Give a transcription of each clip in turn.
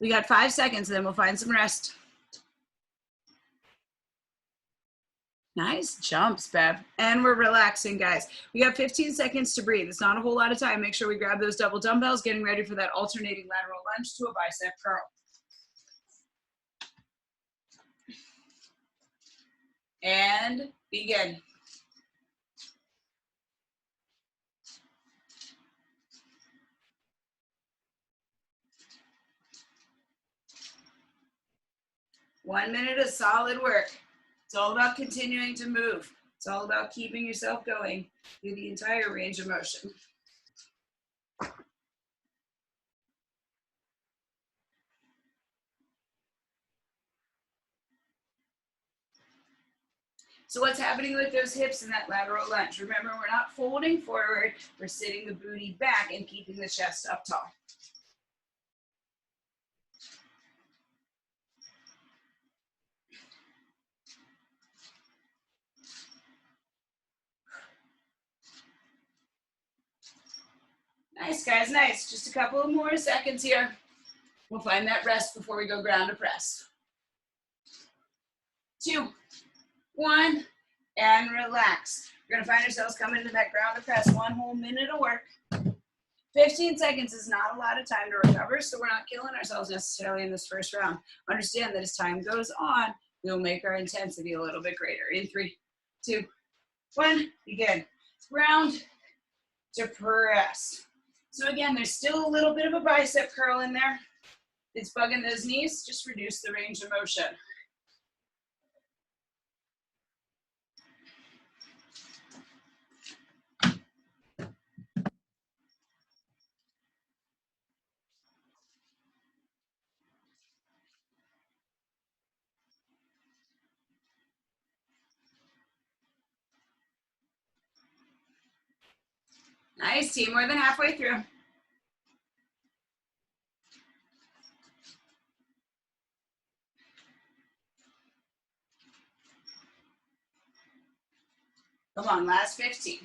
We got 5 seconds, then we'll find some rest. Nice jumps, Bev. And we're relaxing, guys. We got 15 seconds to breathe. It's not a whole lot of time. Make sure we grab those double dumbbells, getting ready for that alternating lateral lunge to a bicep curl. And begin. One minute of solid work. It's all about continuing to move. It's all about keeping yourself going through the entire range of motion. So what's happening with those hips in that lateral lunge? Remember, we're not folding forward. We're sitting the booty back and keeping the chest up tall. Nice, guys, nice. Just a couple of more seconds here. We'll find that rest before we go ground to press. 2, 1, and relax. We're gonna find ourselves coming into that ground to press. 1 whole minute of work. 15 seconds is not a lot of time to recover, so we're not killing ourselves necessarily in this first round. Understand that as time goes on, we'll make our intensity a little bit greater. In 3, 2, 1, begin. Ground to press. So again, there's still a little bit of a bicep curl in there. It's bugging those knees, just reduce the range of motion. Nice, team, more than halfway through. Come on, last 15.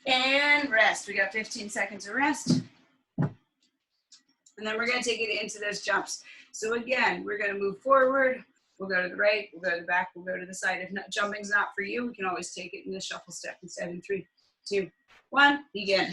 And rest. We got 15 seconds of rest. And then we're gonna take it into those jumps. So again, we're gonna move forward. We'll go to the right, we'll go to the back, we'll go to the side. If not, jumping's not for you, we can always take it in the shuffle step instead. In 3, 2, 1, begin.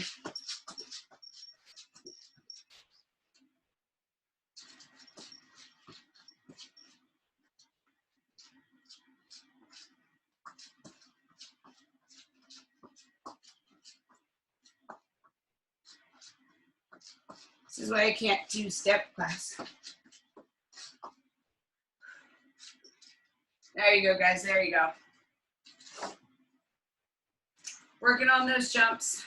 This is why I can't do step class. There you go, guys, there you go. Working on those jumps.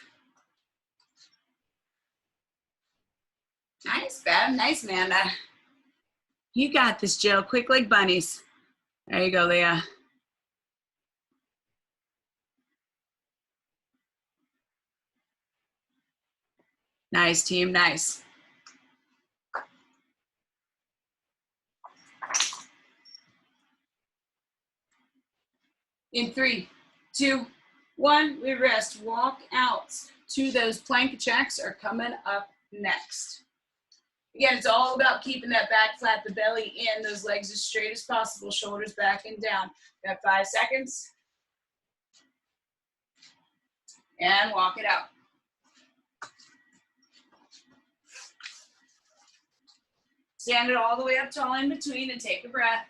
Nice, Bev, nice, Amanda. You got this, Jill, quick like bunnies. There you go, Leah. Nice, team, nice. In 3, 2, 1, we rest. Walk out to those plank jacks are coming up next. Again, it's all about keeping that back flat, the belly in, those legs as straight as possible, shoulders back and down. Got 5 seconds. And walk it out. Stand it all the way up tall in between and take a breath.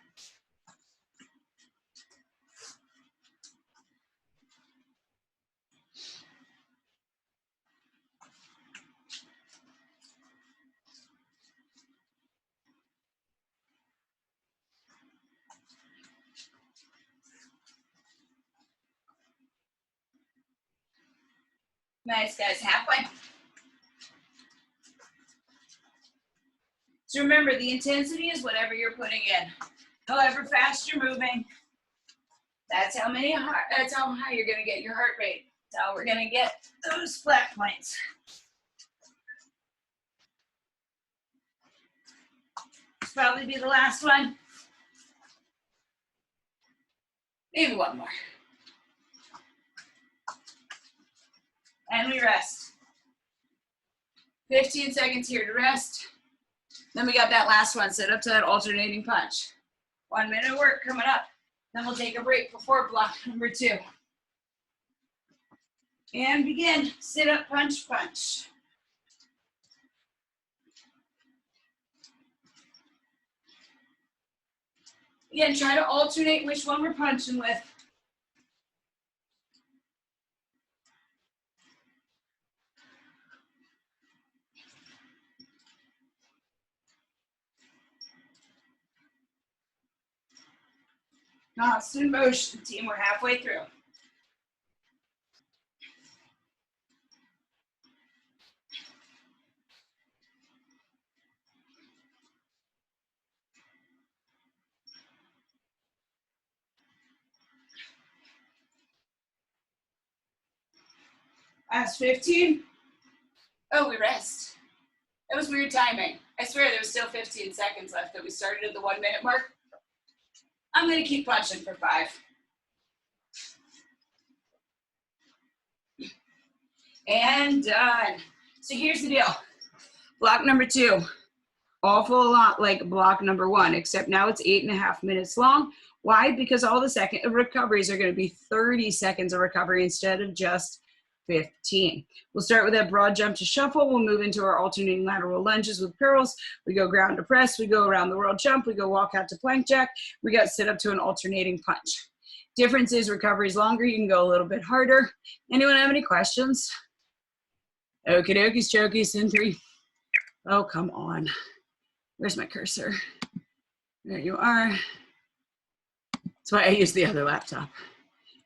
Nice, guys, halfway. So remember, the intensity is whatever you're putting in. However fast you're moving, that's how high you're gonna get your heart rate. That's how we're gonna get those flat points. This will probably be the last one. Maybe one more. And we rest. 15 seconds here to rest. Then we got that last one, sit up to that alternating punch. 1 minute work coming up. Then we'll take a break before block number 2. And begin, sit up, punch, punch. Again, try to alternate which one we're punching with. Constant motion, team, we're halfway through. Last 15. Oh, we rest. That was weird timing. I swear there was still 15 seconds left that we started at the 1 minute mark. I'm gonna keep punching for 5. And done. So here's the deal. Block number 2, awful lot like block number 1, except now it's 8.5 minutes long. Why? Because all the second recoveries are gonna be 30 seconds of recovery instead of just 15. We'll start with that broad jump to shuffle. We'll move into our alternating lateral lunges with curls. We go ground to press. We go around the world jump. We go walk out to plank jack. We got sit up to an alternating punch. Difference is recovery is longer. You can go a little bit harder. Anyone have any questions? Okie dokies, chokies in 3. Oh, come on. Where's my cursor? There you are. That's why I use the other laptop.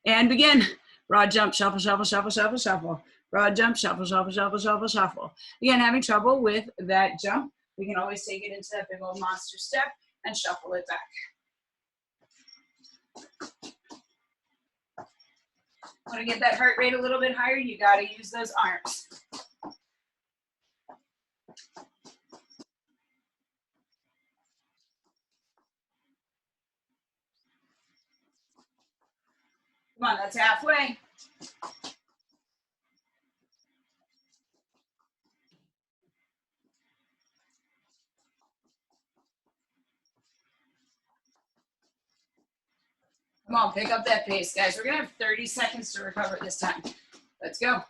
And begin. Broad jump, shuffle, shuffle, shuffle, shuffle, shuffle. Broad jump, shuffle, shuffle, shuffle, shuffle, shuffle. Again, having trouble with that jump, we can always take it into that big old monster step and shuffle it back. Want to get that heart rate a little bit higher? You got to use those arms. Come on, that's halfway. Come on, pick up that pace, guys. We're going to have 30 seconds to recover this time. Let's go.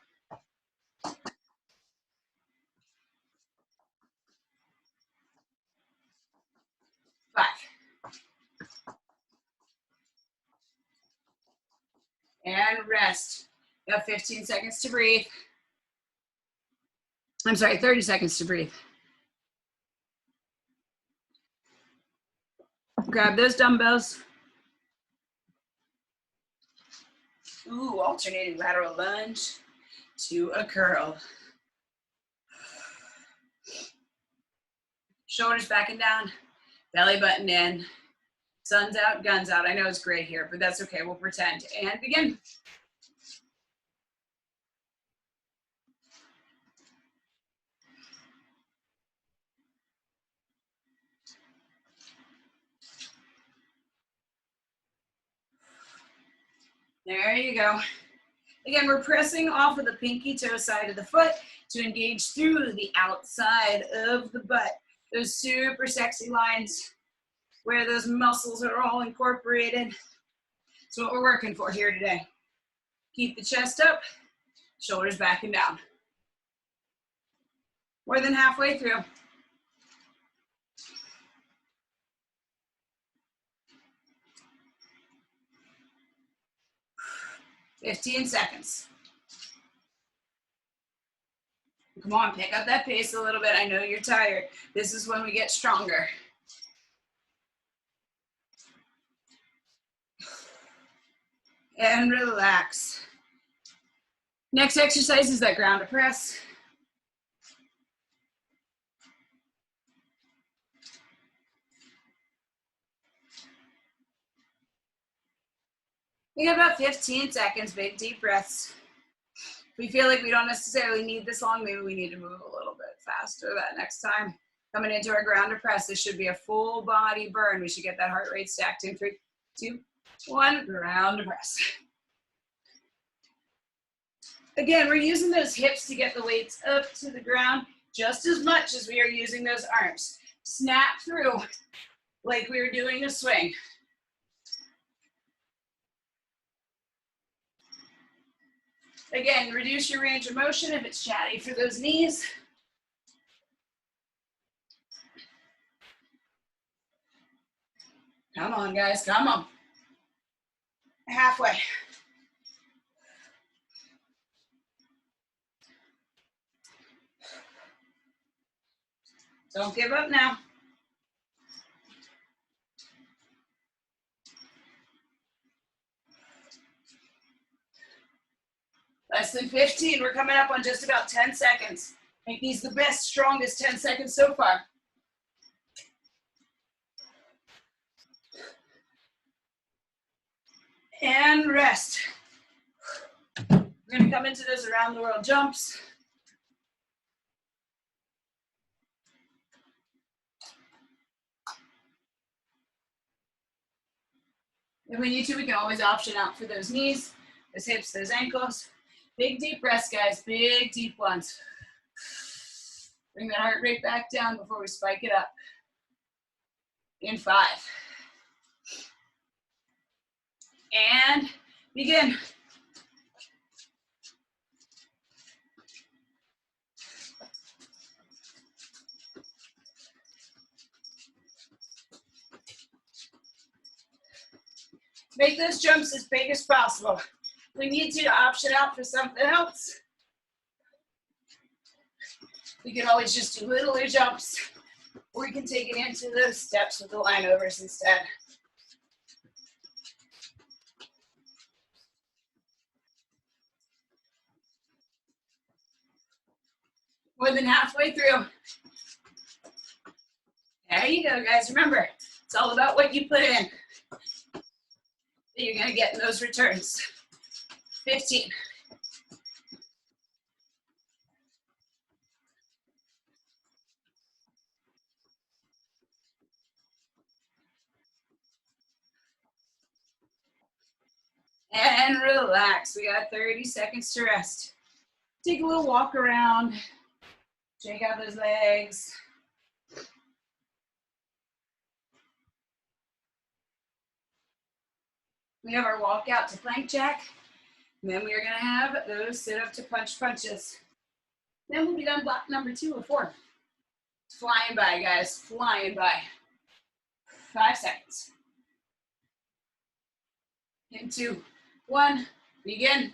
5. And rest. You have 15 seconds to breathe. I'm sorry, 30 seconds to breathe. Grab those dumbbells. Ooh, alternating lateral lunge to a curl. Shoulders back and down, belly button in. Sun's out, guns out. I know it's gray here, but that's okay. We'll pretend. And begin. There you go. Again, we're pressing off of the pinky toe side of the foot to engage through the outside of the butt. Those super sexy lines where those muscles are all incorporated. That's what we're working for here today. Keep the chest up, shoulders back and down. More than halfway through. "15 seconds. Come on, pick up that pace a little bit. I know you're tired. This is when we get stronger. And relax. Next exercise is that ground to press. We have about 15 seconds, big deep breaths. If we feel like we don't necessarily need this long, maybe we need to move a little bit faster that next time. Coming into our ground to press, this should be a full body burn. We should get that heart rate stacked in 3, 2, One, ground press. Again, we're using those hips to get the weights up to the ground just as much as we are using those arms. Snap through like we were doing a swing. Again, reduce your range of motion if it's chatty for those knees. Come on, guys, come on. Halfway. Don't give up now. Less than 15, we're coming up on just about 10 seconds. Make these the best, strongest 10 seconds so far. And rest. We're gonna come into those around the world jumps. If we need to, we can always option out for those knees, those hips, those ankles. Big deep breaths, guys, big deep ones. Bring that heart rate back down before we spike it up. In 5. And begin. Make those jumps as big as possible. If we need to option out for something else, we can always just do littler jumps, or we can take it into those steps with the line overs instead. More than halfway through. There you go, guys. Remember, it's all about what you put in that you're gonna get in those returns. 15. And relax. We got 30 seconds to rest. Take a little walk around. Shake out those legs. We have our walk out to plank jack. And then we are gonna have those sit up to punch punches. Then we'll be done block number 2 of 4. It's flying by, guys, flying by. 5 seconds. In 2, 1, begin.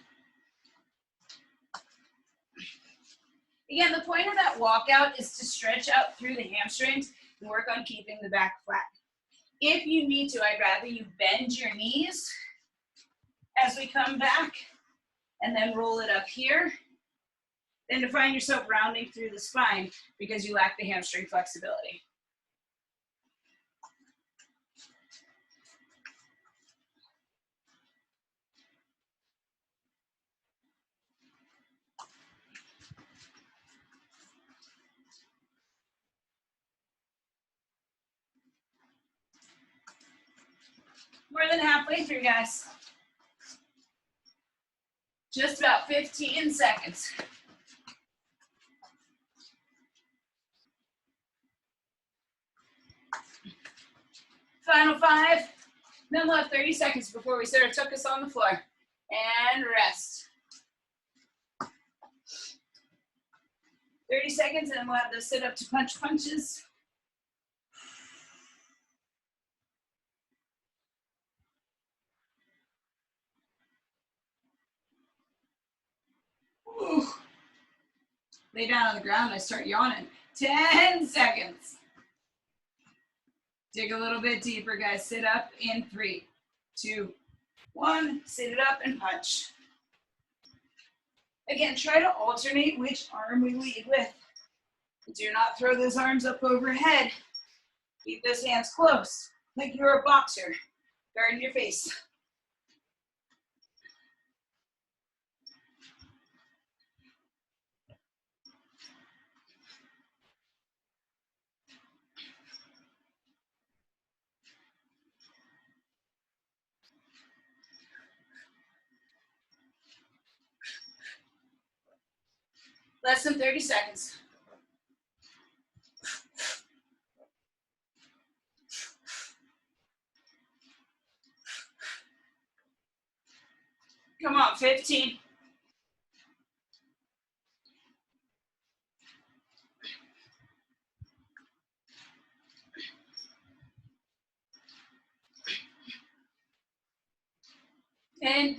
Again, the point of that walkout is to stretch out through the hamstrings and work on keeping the back flat. If you need to, I'd rather you bend your knees as we come back and then roll it up here than to find yourself rounding through the spine because you lack the hamstring flexibility. More than halfway through, guys. Just about 15 seconds. Final 5. Then we'll have 30 seconds before we set our tuchus on the floor. And rest. 30 seconds, and then we'll have those sit up to punch punches. Ooh. Lay down on the ground, I start yawning. 10 seconds. Dig a little bit deeper, guys. Sit up in 3, 2, 1. Sit it up and punch. Again, try to alternate which arm we lead with. Do not throw those arms up overhead. Keep those hands close, like you're a boxer. Guarding your face. Less than 30 seconds. Come on, 15. And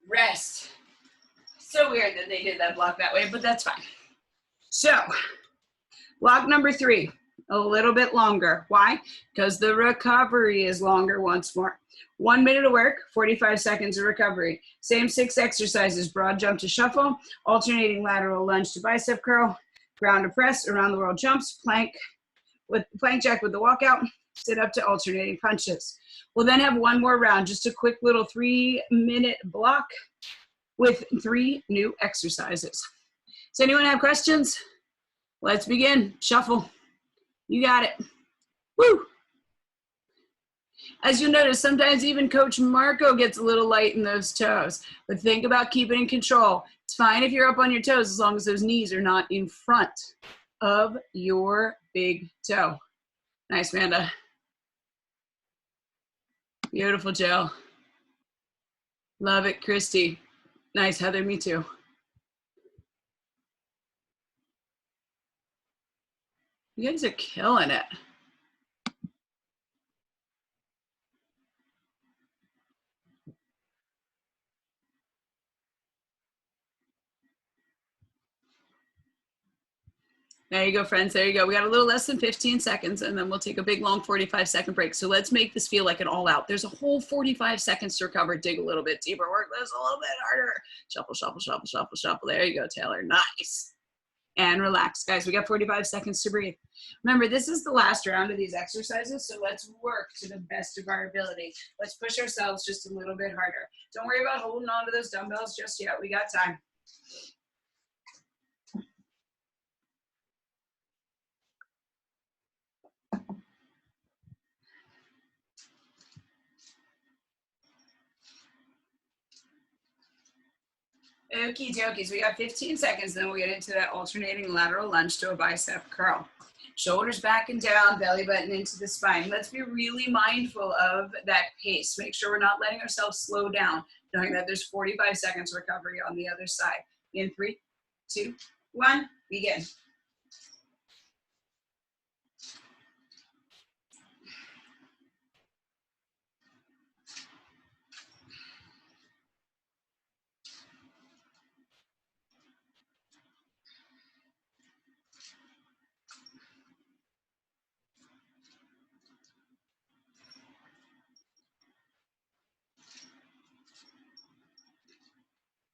rest. So weird that they did that block that way, but that's fine. So, block number 3, a little bit longer. Why? Because the recovery is longer once more. 1 minute of work, 45 seconds of recovery. Same 6 exercises, broad jump to shuffle, alternating lateral lunge to bicep curl, ground to press, around the world jumps, plank jack with the walkout, sit up to alternating punches. We'll then have one more round, just a quick little 3-minute block with 3 new exercises. Does anyone have questions? Let's begin. Shuffle. You got it. Woo! As you'll notice, sometimes even Coach Marco gets a little light in those toes, but think about keeping in control. It's fine if you're up on your toes as long as those knees are not in front of your big toe. Nice, Amanda. Beautiful, Jill. Love it, Christy. Nice, Heather, me too. You guys are killing it. There you go, friends. There you go. We got a little less than 15 seconds, and then we'll take a big, long 45-second break. So let's make this feel like an all-out. There's a whole 45 seconds to recover. Dig a little bit deeper. Work this a little bit harder. Shuffle, shuffle, shuffle, shuffle, shuffle. There you go, Taylor. Nice. And relax. Guys, we got 45 seconds to breathe. Remember, this is the last round of these exercises, so let's work to the best of our ability. Let's push ourselves just a little bit harder. Don't worry about holding on to those dumbbells just yet. We got time. Okie dokies, we got 15 seconds, then we'll get into that alternating lateral lunge to a bicep curl. Shoulders back and down, belly button into the spine. Let's be really mindful of that pace. Make sure we're not letting ourselves slow down, knowing that there's 45 seconds recovery on the other side. In 3, 2, 1, begin.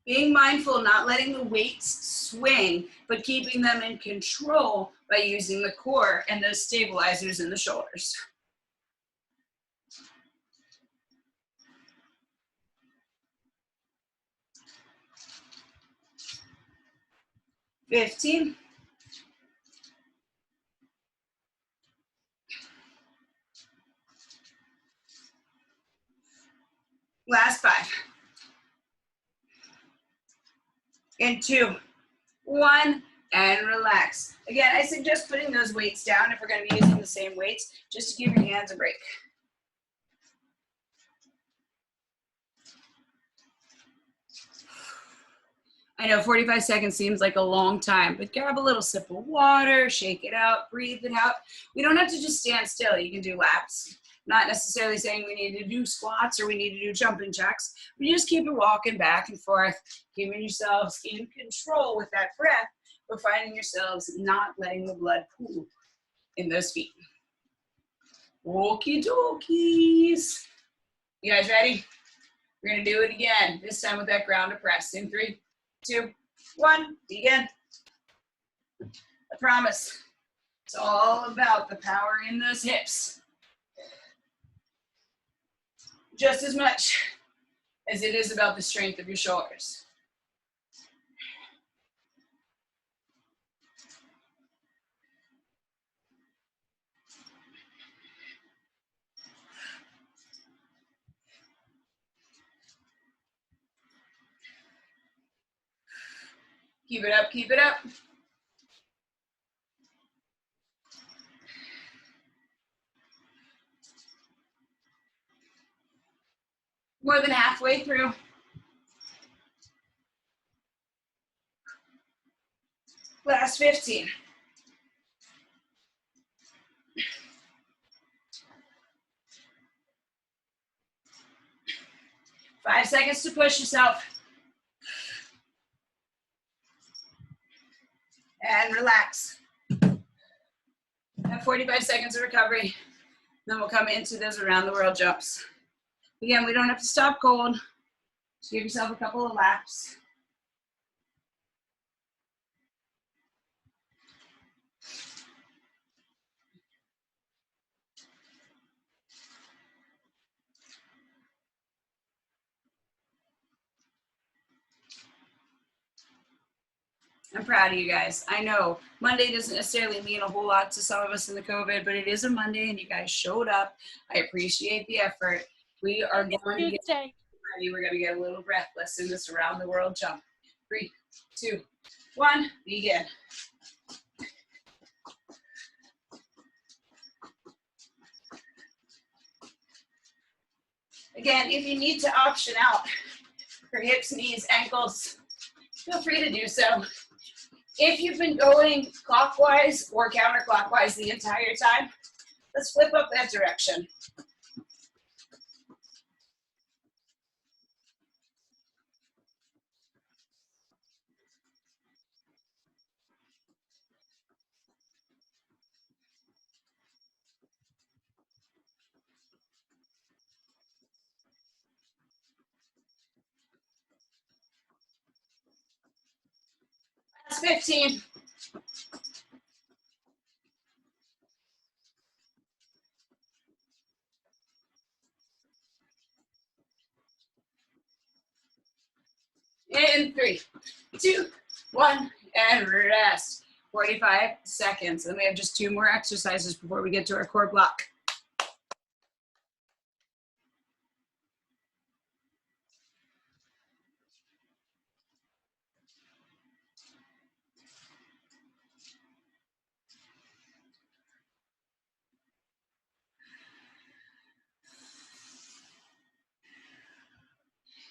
Being mindful, not letting the weights swing, but keeping them in control by using the core and those stabilizers in the shoulders. $15. Last 5. And 2, 1, and relax. Again, I suggest putting those weights down if we're going to be using the same weights, just to give your hands a break. I know 45 seconds seems like a long time, but grab a little sip of water, shake it out, breathe it out. We don't have to just stand still. You can do laps. Not necessarily saying we need to do squats or we need to do jumping jacks. We just keep it walking back and forth, keeping yourselves in control with that breath, but finding yourselves not letting the blood pool in those feet. Okie dokies. You guys ready? We're gonna do it again, this time with that ground to press. In 3, 2, 1, begin. I promise, it's all about the power in those hips. Just as much as it is about the strength of your shoulders. Keep it up, keep it up. More than halfway through. Last 15. Five seconds to push yourself. And relax. Have 45 seconds of recovery. Then we'll come into those around the world jumps. Again, we don't have to stop cold. Just give yourself a couple of laps. I'm proud of you guys. I know Monday doesn't necessarily mean a whole lot to some of us in the COVID, but it is a Monday and you guys showed up. I appreciate the effort. We are going to get ready. We're going to get a little breathless in this around the world jump. 3, 2, 1, begin. Again, if you need to option out for hips, knees, ankles, feel free to do so. If you've been going clockwise or counterclockwise the entire time, let's flip up that direction. Last 15. In 3, 2, 1, and rest. 45 seconds. And we have just 2 more exercises before we get to our core block.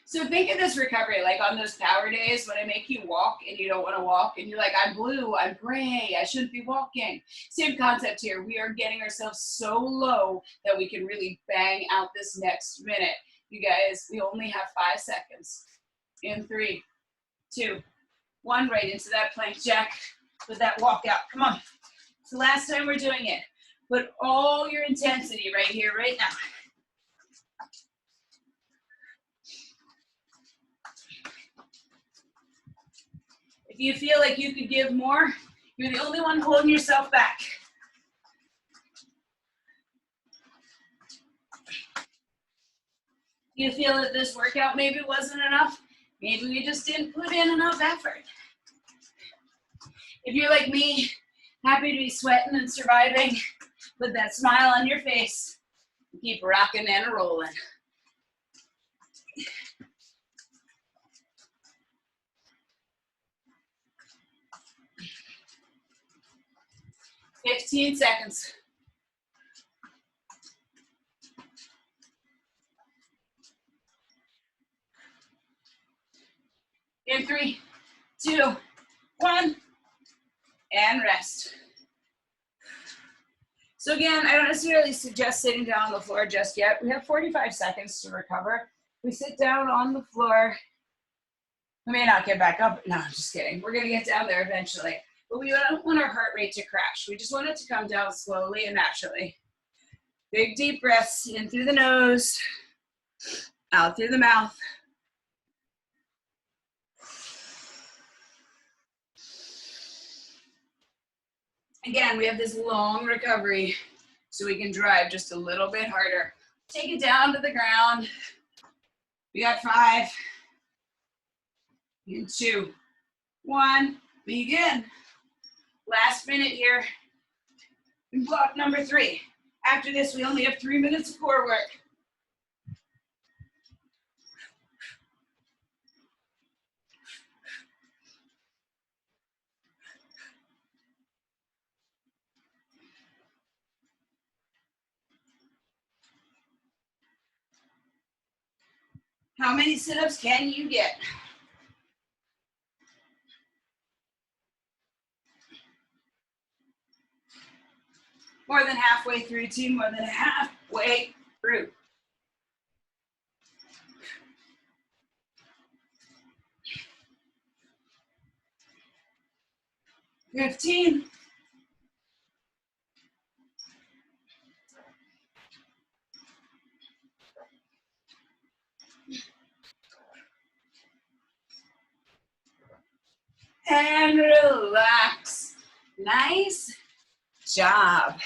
So think of this recovery like on those power days when I make you walk and you don't want to walk and you're like, I'm blue, I'm gray, I shouldn't be walking. Same concept here. We are getting ourselves so low that we can really bang out this next minute. You guys, we only have 5 seconds. In 3, 2, 1, right into that plank jack with that walk out. Come on. It's the last time we're doing it. Put all your intensity right here, right now. If you feel like you could give more, you're the only one holding yourself back. You feel that this workout maybe wasn't enough? Maybe we just didn't put in enough effort. If you're like me, happy to be sweating and surviving, put that smile on your face, keep rocking and rolling. "15 seconds. In 3, 2, 1, and rest. So again, I don't necessarily suggest sitting down on the floor just yet. We have 45 seconds to recover. We sit down on the floor. We may not get back up. No, I'm just kidding. We're going to get down there eventually. But we don't want our heart rate to crash. We just want it to come down slowly and naturally. Big deep breaths in through the nose, out through the mouth. Again, we have this long recovery, so we can drive just a little bit harder. Take it down to the ground. We got 5, and 2, 1, begin. Last minute here in block number 3. After this, we only have 3 minutes of core work. How many sit-ups can you get? More than halfway through, team, more than halfway through. $15. And relax. Nice job.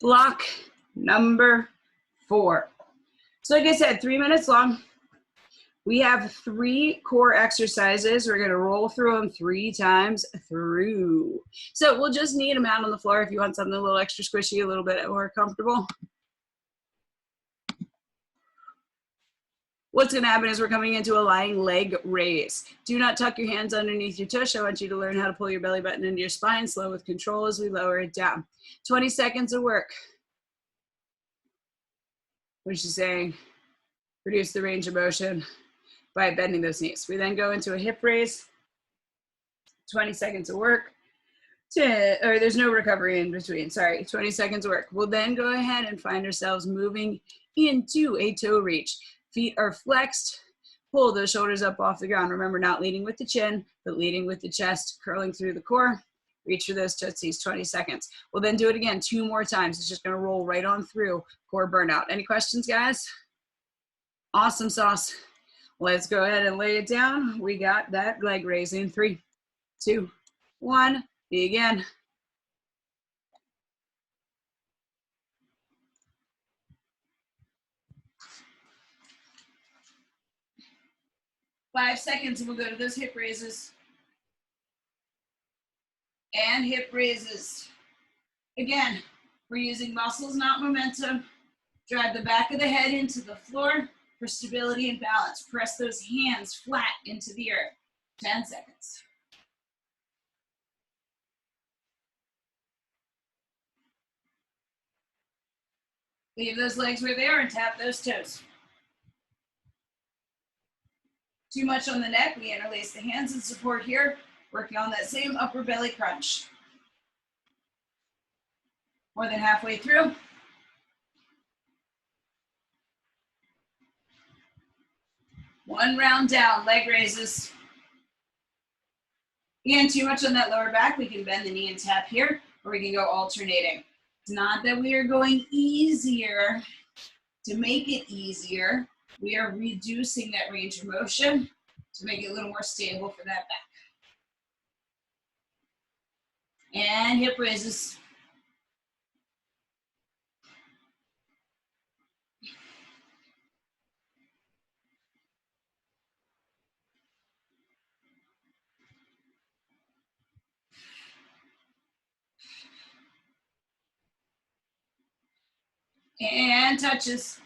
Block number 4. So like I said, 3 minutes long. We have 3 core exercises. We're going to roll through them 3 times through. So we'll just need them out on the floor if you want something a little extra squishy, a little bit more comfortable. What's going to happen is we're coming into a lying leg raise. Do not tuck your hands underneath your tush. I want you to learn how to pull your belly button into your spine, slow with control as we lower it down. 20 seconds of work. What is she saying? Reduce the range of motion by bending those knees. We then go into a hip raise. 20 seconds of work. Or there's no recovery in between, sorry, 20 seconds of work. We'll then go ahead and find ourselves moving into a toe reach. Feet are flexed. Pull those shoulders up off the ground. Remember, not leading with the chin, but leading with the chest, curling through the core. Reach for those tootsies, 20 seconds. We'll then do it again 2 more times. It's just gonna roll right on through core burnout. Any questions, guys? Awesome sauce. Let's go ahead and lay it down. We got that leg raise in 3, 2, 1, begin. Five seconds and we'll go to those hip raises. And hip raises. Again, we're using muscles, not momentum. Drive the back of the head into the floor for stability and balance. Press those hands flat into the earth. 10 seconds. Leave those legs where they are and tap those toes. Too much on the neck, we interlace the hands and support here, working on that same upper belly crunch. More than halfway through. One round down, leg raises. Again, too much on that lower back, we can bend the knee and tap here, or we can go alternating. It's not that we are going easier to make it easier. We are reducing that range of motion to make it a little more stable for that back. And hip raises. And touches.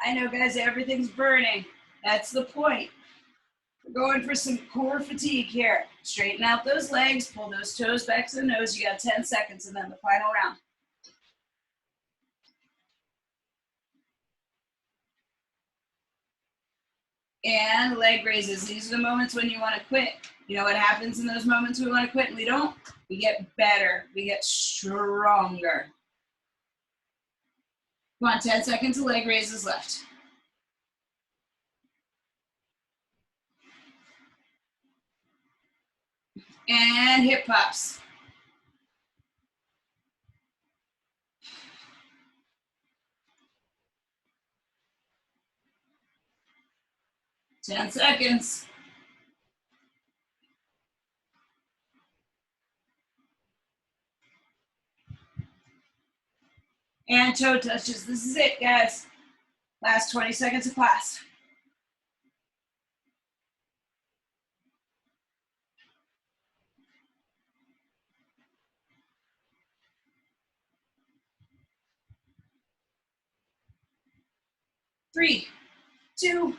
I know, guys, everything's burning. That's the point. We're going for some core fatigue here. Straighten out those legs, pull those toes back to the nose. You got 10 seconds and then the final round. And leg raises. These are the moments when you want to quit. You know what happens in those moments we want to quit and we don't? We get better. We get stronger. Come on, 10 seconds of leg raises left. And hip pops. Ten seconds. And toe touches. This is it, guys. Last 20 seconds of class. Three, 2,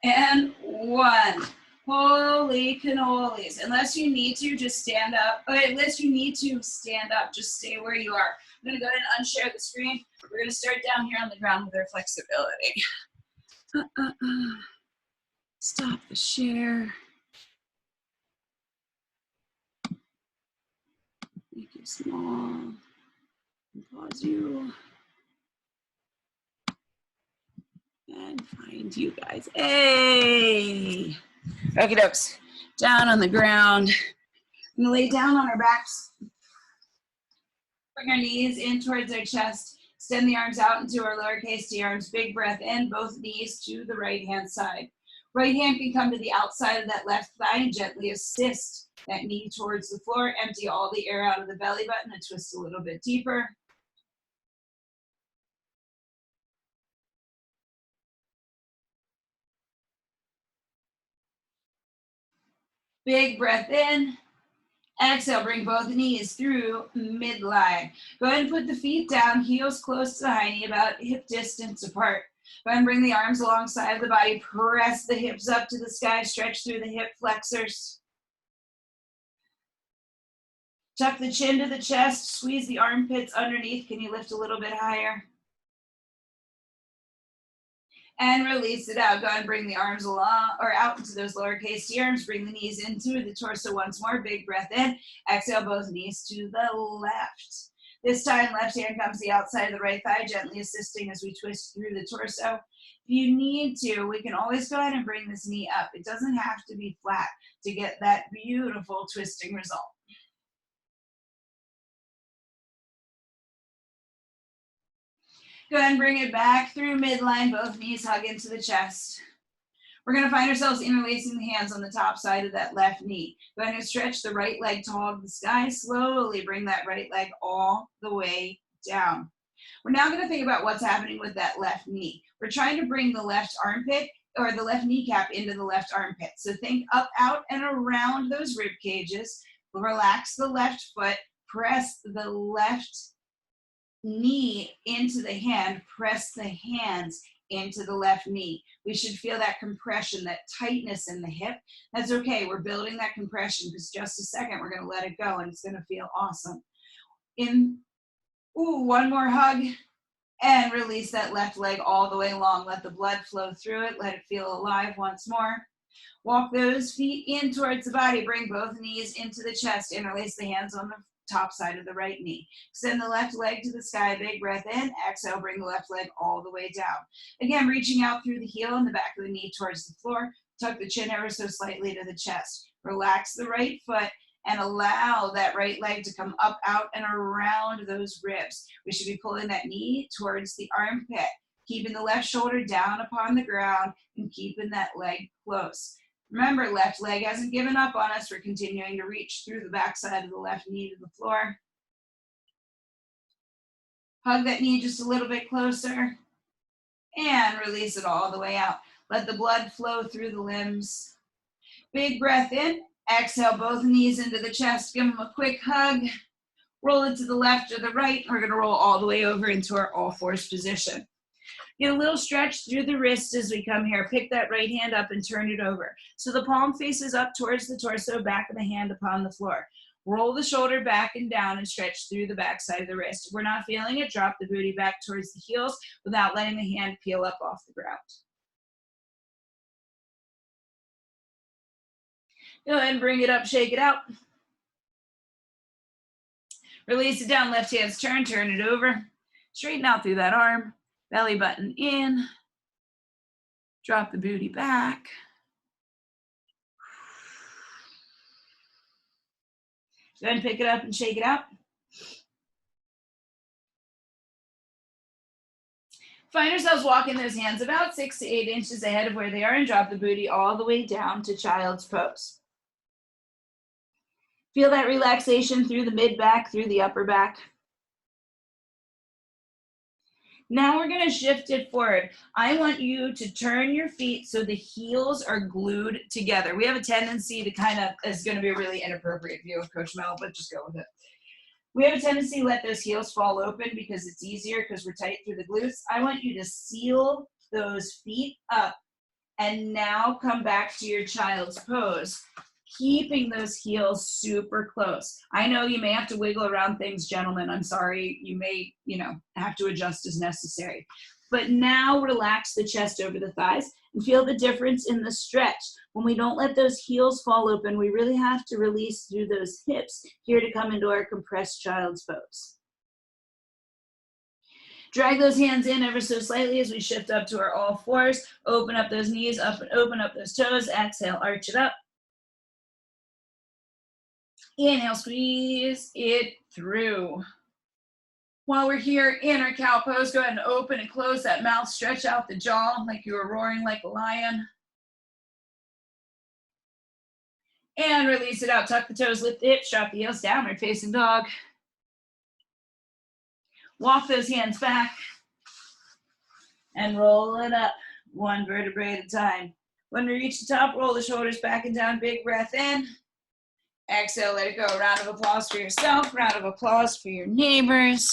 and 1. Holy cannolis. Unless you need to, just stand up. Okay, unless you need to stand up, just stay where you are. I'm going to go ahead and unshare the screen. We're going to start down here on the ground with our flexibility. Stop the share. Make it small. Pause you. And find you guys. Hey! Okie dokes. Down on the ground. I'm gonna lay down on our backs. Bring our knees in towards our chest. Extend the arms out into our lowercase t arms. Big breath in, both knees to the right hand side. Right hand can come to the outside of that left thigh and gently assist that knee towards the floor. Empty all the air out of the belly button and twist a little bit deeper. Big breath in. Exhale, bring both knees through midline. Go ahead and put the feet down, heels close to the high knee, about hip distance apart. Go ahead and bring the arms alongside the body. Press the hips up to the sky. Stretch through the hip flexors. Tuck the chin to the chest. Squeeze the armpits underneath. Can you lift a little bit higher? And release it out. Go ahead and bring the arms along or out into those lowercase t arms. Bring the knees into the torso once more. Big breath in. Exhale, both knees to the left. This time, left hand comes to the outside of the right thigh, gently assisting as we twist through the torso. If you need to, we can always go ahead and bring this knee up. It doesn't have to be flat to get that beautiful twisting result. Go ahead and bring it back through midline. Both knees hug into the chest. We're going to find ourselves interlacing the hands on the top side of that left knee. Go ahead and stretch the right leg tall to the sky. Slowly bring that right leg all the way down. We're now going to think about what's happening with that left knee. We're trying to bring the left armpit or the left kneecap into the left armpit. So think up, out, and around those rib cages. Relax the left foot. Press the left knee into the hand. Press the hands into the left knee. We should feel that compression, that tightness in the hip. That's okay. We're building that compression because just a second we're going to let it go and it's going to feel awesome. One more hug and release that left leg all the way long. Let the blood flow through it. Let it feel alive once more. Walk those feet in towards the body. Bring both knees into the chest. Interlace the hands on the top side of the right knee. Extend the left leg to the sky. Big breath in. Exhale, bring the left leg all the way down. Again, reaching out through the heel and the back of the knee towards the floor. Tuck the chin ever so slightly to the chest. Relax the right foot and allow that right leg to come up, out, and around those ribs. We should be pulling that knee towards the armpit, keeping the left shoulder down upon the ground and keeping that leg close. Remember, left leg hasn't given up on us. We're continuing to reach through the backside of the left knee to the floor. Hug that knee just a little bit closer and release it all the way out. Let the blood flow through the limbs. Big breath in. Exhale, both knees into the chest. Give them a quick hug. Roll it to the left or the right. We're going to roll all the way over into our all fours position. Get a little stretch through the wrist as we come here. Pick that right hand up and turn it over. So the palm faces up towards the torso, back of the hand upon the floor. Roll the shoulder back and down and stretch through the back side of the wrist. If we're not feeling it, drop the booty back towards the heels without letting the hand peel up off the ground. Go ahead and bring it up, shake it out. Release it down, left hand's turn it over. Straighten out through that arm. Belly button in, drop the booty back. Go ahead and pick it up and shake it out. Find ourselves walking those hands about 6 to 8 inches ahead of where they are and drop the booty all the way down to child's pose. Feel that relaxation through the mid back, through the upper back. Now we're going to shift it forward. I want you to turn your feet so the heels are glued together. We have a tendency to kind of, it's going to be a really inappropriate view of Coach Mel, but just go with it. We have a tendency to let those heels fall open because it's easier because we're tight through the glutes. I want you to seal those feet up and now come back to your child's pose, keeping those heels super close. I know you may have to wiggle around things, gentlemen. I'm sorry. You may, have to adjust as necessary. But now relax the chest over the thighs and feel the difference in the stretch. When we don't let those heels fall open, we really have to release through those hips here to come into our compressed child's pose. Drag those hands in ever so slightly as we shift up to our all fours. Open up those knees, up and open up those toes. Exhale, arch it up. Inhale, squeeze it through. While we're here in our cow pose, go ahead and open and close that mouth. Stretch out the jaw like you were roaring like a lion. And release it out. Tuck the toes, lift the hips, drop the heels, downward facing dog. Walk those hands back and roll it up, one vertebrae at a time. When we reach the top, roll the shoulders back and down, big breath in. Exhale, let it go. Round of applause for yourself, round of applause for your neighbors.